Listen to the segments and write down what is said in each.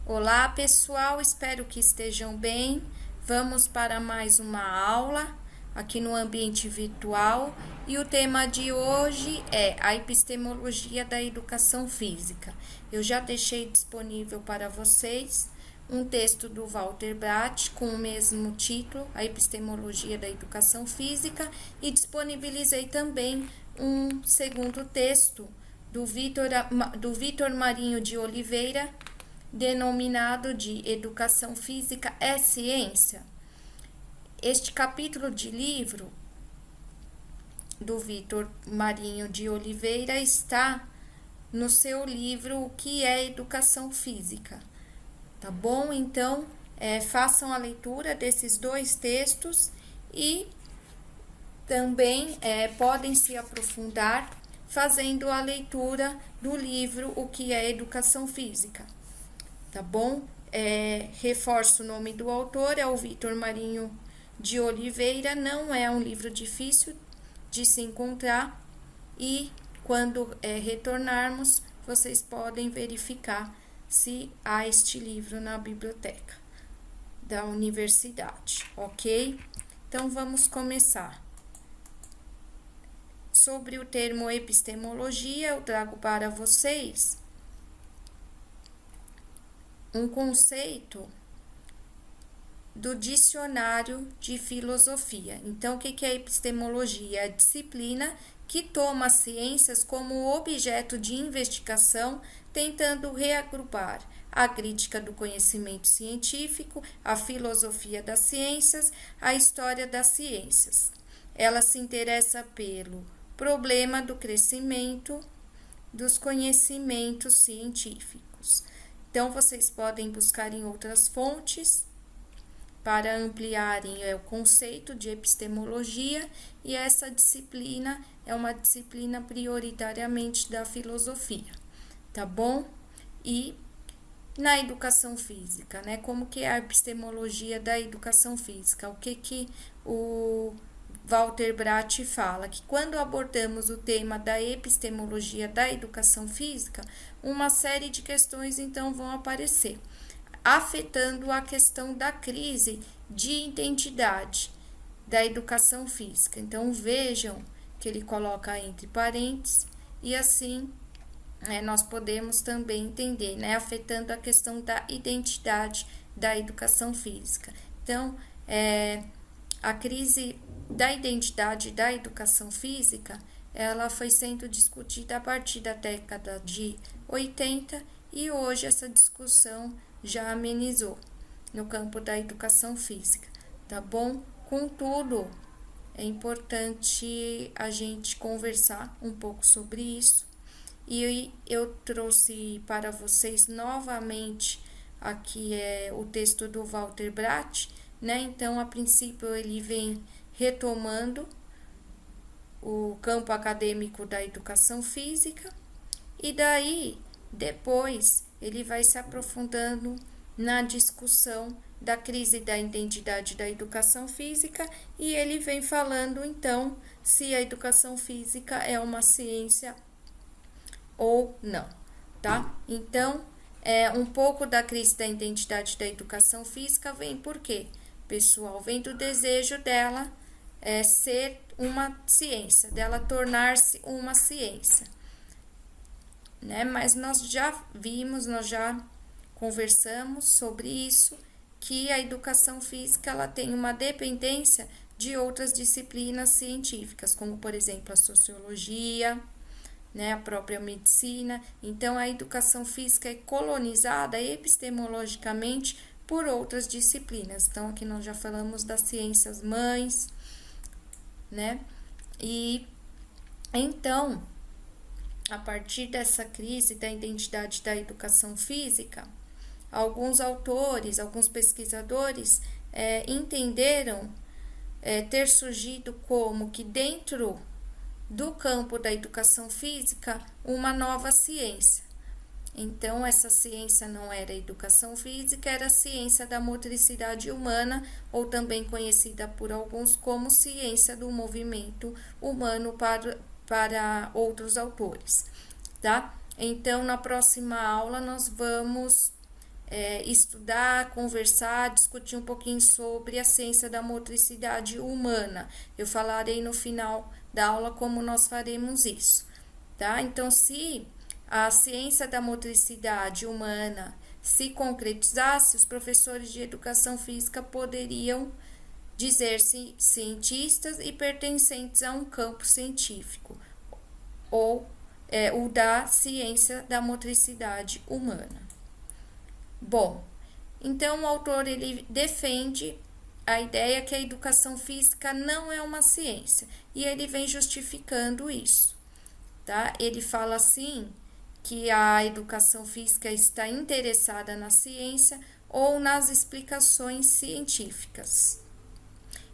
Olá, pessoal, espero que estejam bem. Vamos para mais uma aula aqui no ambiente virtual e o tema de hoje é a epistemologia da educação física. Eu já deixei disponível para vocês um texto do Walter Brath com o mesmo título, a epistemologia da educação física, e disponibilizei também um segundo texto do Vitor Marinho de Oliveira, denominado de Educação Física é Ciência. Este capítulo de livro do Vitor Marinho de Oliveira está no seu livro O que é Educação Física, tá bom? Então, façam a leitura desses dois textos e também podem se aprofundar fazendo a leitura do livro O que é Educação Física. Tá bom? Reforço o nome do autor, é o Vitor Marinho de Oliveira. Não é um livro difícil de se encontrar e quando retornarmos, vocês podem verificar se há este livro na biblioteca da universidade, ok? Então, vamos começar. Sobre o termo epistemologia, eu trago para vocês um conceito do dicionário de filosofia. Então, o que é epistemologia? É a disciplina que toma as ciências como objeto de investigação, tentando reagrupar a crítica do conhecimento científico, a filosofia das ciências, a história das ciências. Ela se interessa pelo problema do crescimento dos conhecimentos científicos. Então, vocês podem buscar em outras fontes para ampliarem o conceito de epistemologia, e essa disciplina é uma disciplina prioritariamente da filosofia, tá bom? E na educação física, né? Como que é a epistemologia da educação física? O que o Walter Brath fala? Que quando abordamos o tema da epistemologia da educação física, uma série de questões então vão aparecer, afetando a questão da crise de identidade da educação física. Então, vejam que ele coloca entre parênteses e assim nós podemos também entender, né? Afetando a questão da identidade da educação física. Então, a crise da identidade da educação física, ela foi sendo discutida a partir da década de 80 e hoje essa discussão já amenizou no campo da educação física, tá bom? Contudo, é importante a gente conversar um pouco sobre isso e eu trouxe para vocês novamente aqui o texto do Walter Brath, né? Então, a princípio, ele vem retomando o campo acadêmico da educação física e daí, depois, ele vai se aprofundando na discussão da crise da identidade da educação física e ele vem falando, então, se a educação física é uma ciência ou não, tá? Então, um pouco da crise da identidade da educação física vem por quê? Pessoal, vem do desejo dela ser uma ciência, dela tornar-se uma ciência, né? Mas nós já vimos, nós já conversamos sobre isso, que a educação física ela tem uma dependência de outras disciplinas científicas, como por exemplo a sociologia, né, a própria medicina. Então a educação física é colonizada epistemologicamente por outras disciplinas. Então aqui nós já falamos das ciências mães, né? E então, a partir dessa crise da identidade da educação física, alguns autores, alguns pesquisadores entenderam ter surgido como que dentro do campo da educação física uma nova ciência. Então, essa ciência não era educação física, era a ciência da motricidade humana, ou também conhecida por alguns como ciência do movimento humano para outros autores, tá? Então, na próxima aula, nós vamos estudar, conversar, discutir um pouquinho sobre a ciência da motricidade humana. Eu falarei no final da aula como nós faremos isso, tá? Então, se a ciência da motricidade humana se concretizasse, os professores de educação física poderiam dizer-se cientistas e pertencentes a um campo científico, ou o da ciência da motricidade humana. Bom, então o autor ele defende a ideia que a educação física não é uma ciência, e ele vem justificando isso, tá? Ele fala assim que a educação física está interessada na ciência ou nas explicações científicas.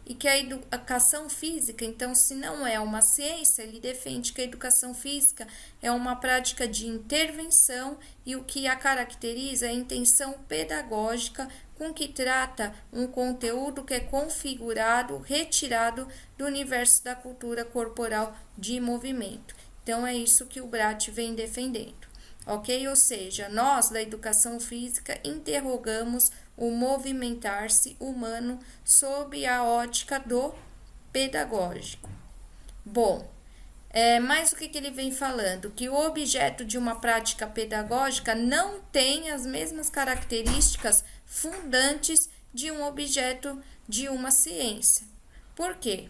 E que a educação física, então, se não é uma ciência, ele defende que a educação física é uma prática de intervenção e o que a caracteriza é a intenção pedagógica com que trata um conteúdo que é configurado, retirado do universo da cultura corporal de movimento. Então, é isso que o Bratt vem defendendo, ok? Ou seja, nós, da educação física, interrogamos o movimentar-se humano sob a ótica do pedagógico. Bom, mas o que ele vem falando? Que o objeto de uma prática pedagógica não tem as mesmas características fundantes de um objeto de uma ciência. Por quê?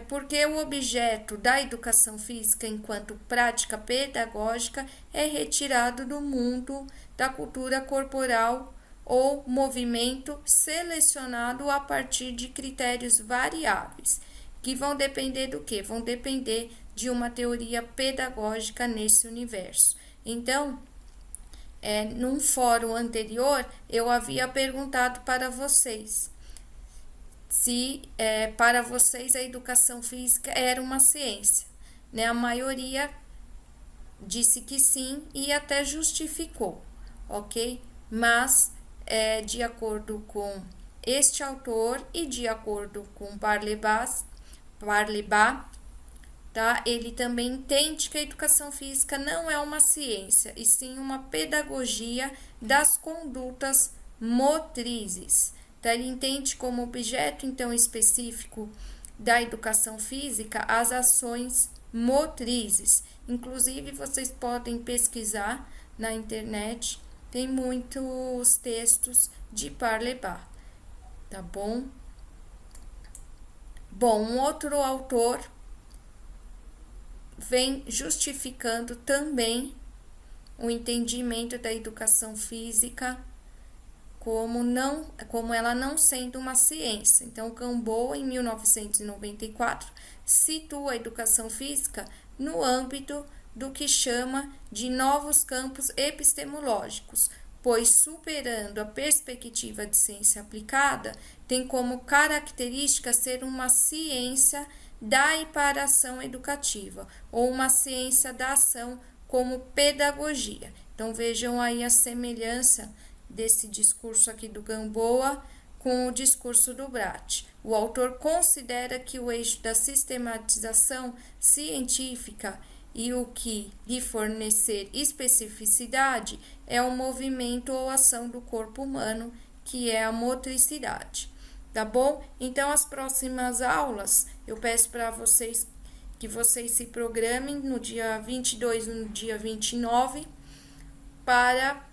Porque o objeto da educação física enquanto prática pedagógica é retirado do mundo da cultura corporal ou movimento selecionado a partir de critérios variáveis, que vão depender do quê? Vão depender de uma teoria pedagógica nesse universo. Então, num fórum anterior, eu havia perguntado para vocês se para vocês a educação física era uma ciência, A maioria disse que sim e até justificou, ok? Mas, de acordo com este autor e de acordo com Barlebas, tá? Ele também entende que a educação física não é uma ciência, e sim uma pedagogia das condutas motrizes. Tá? Ele entende como objeto, então, específico da educação física as ações motrizes. Inclusive, vocês podem pesquisar na internet, tem muitos textos de Barlebas, tá bom? Bom, um outro autor vem justificando também o entendimento da educação física como ela não sendo uma ciência. Então, Gamboa, em 1994, situa a educação física no âmbito do que chama de novos campos epistemológicos, pois, superando a perspectiva de ciência aplicada, tem como característica ser uma ciência da e para a ação educativa, ou uma ciência da ação como pedagogia. Então, vejam aí a semelhança desse discurso aqui do Gamboa com o discurso do Bratt. O autor considera que o eixo da sistematização científica e o que lhe fornecer especificidade é o movimento ou ação do corpo humano, que é a motricidade. Tá bom? Então, as próximas aulas, eu peço para vocês que vocês se programem no dia 22 e no dia 29, para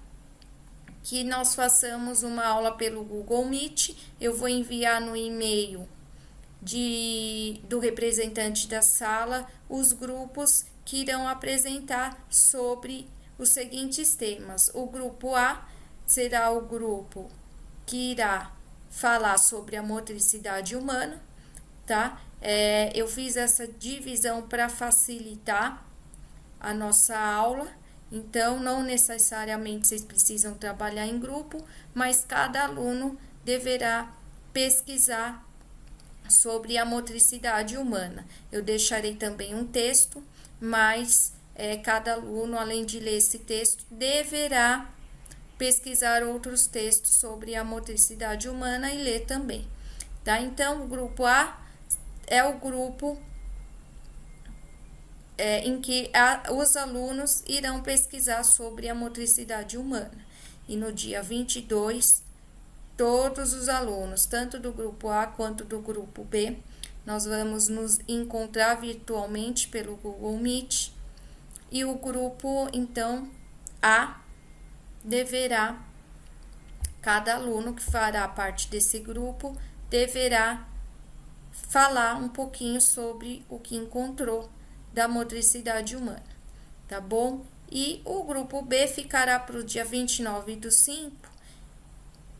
que nós façamos uma aula pelo Google Meet. Eu vou enviar no e-mail do representante da sala os grupos que irão apresentar sobre os seguintes temas. O grupo A será o grupo que irá falar sobre a motricidade humana, tá? Eu fiz essa divisão para facilitar a nossa aula, então não necessariamente vocês precisam trabalhar em grupo, mas cada aluno deverá pesquisar sobre a motricidade humana. Eu deixarei também um texto, mas cada aluno, além de ler esse texto, deverá pesquisar outros textos sobre a motricidade humana e ler também, tá? Então, o grupo A é o grupo em que os alunos irão pesquisar sobre a motricidade humana. e no dia 22, todos os alunos, tanto do grupo A quanto do grupo B, nós vamos nos encontrar virtualmente pelo Google Meet, e o grupo, então, A deverá, cada aluno que fará parte desse grupo, deverá falar um pouquinho sobre o que encontrou da motricidade humana, tá bom? E o grupo B ficará para o dia 29/5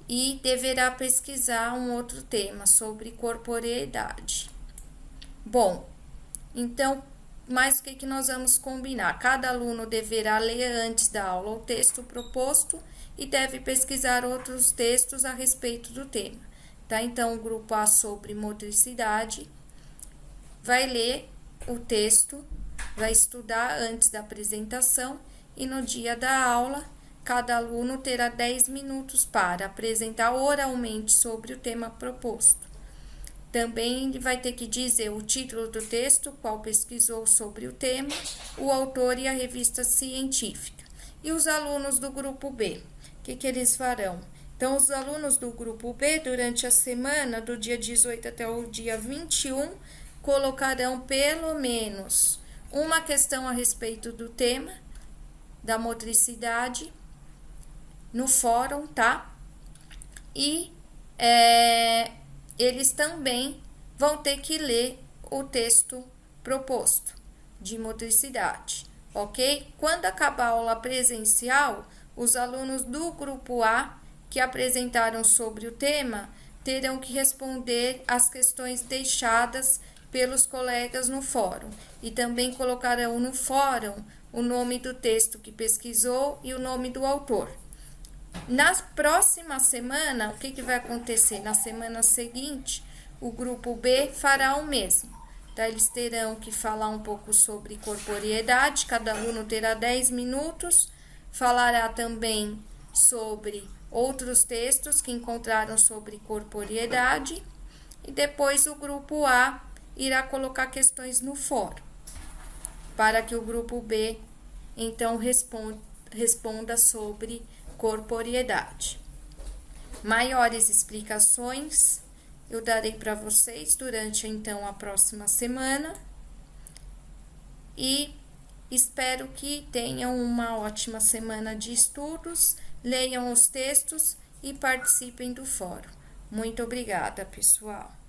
e deverá pesquisar um outro tema sobre corporeidade. Bom, então, mas o que nós vamos combinar? Cada aluno deverá ler antes da aula o texto proposto e deve pesquisar outros textos a respeito do tema, tá? Então, o grupo A sobre motricidade vai ler o texto, vai estudar antes da apresentação e no dia da aula, cada aluno terá 10 minutos para apresentar oralmente sobre o tema proposto. Também ele vai ter que dizer o título do texto, qual pesquisou sobre o tema, o autor e a revista científica. E os alunos do grupo B, o que eles farão? Então, os alunos do grupo B, durante a semana, do dia 18 até o dia 21, colocarão pelo menos uma questão a respeito do tema, da motricidade, no fórum, tá? E eles também vão ter que ler o texto proposto de motricidade, ok? Quando acabar a aula presencial, os alunos do grupo A que apresentaram sobre o tema terão que responder as questões deixadas pelos colegas no fórum e também colocarão no fórum o nome do texto que pesquisou e o nome do autor. Na próxima semana, o que vai acontecer? Na semana seguinte, o grupo B fará o mesmo. Tá? Eles terão que falar um pouco sobre corporeidade, cada aluno terá 10 minutos, falará também sobre outros textos que encontraram sobre corporeidade, e depois o grupo A irá colocar questões no fórum, para que o grupo B, então, responda sobre corporeidade. Maiores explicações eu darei para vocês durante, então, a próxima semana. E espero que tenham uma ótima semana de estudos, leiam os textos e participem do fórum. Muito obrigada, pessoal!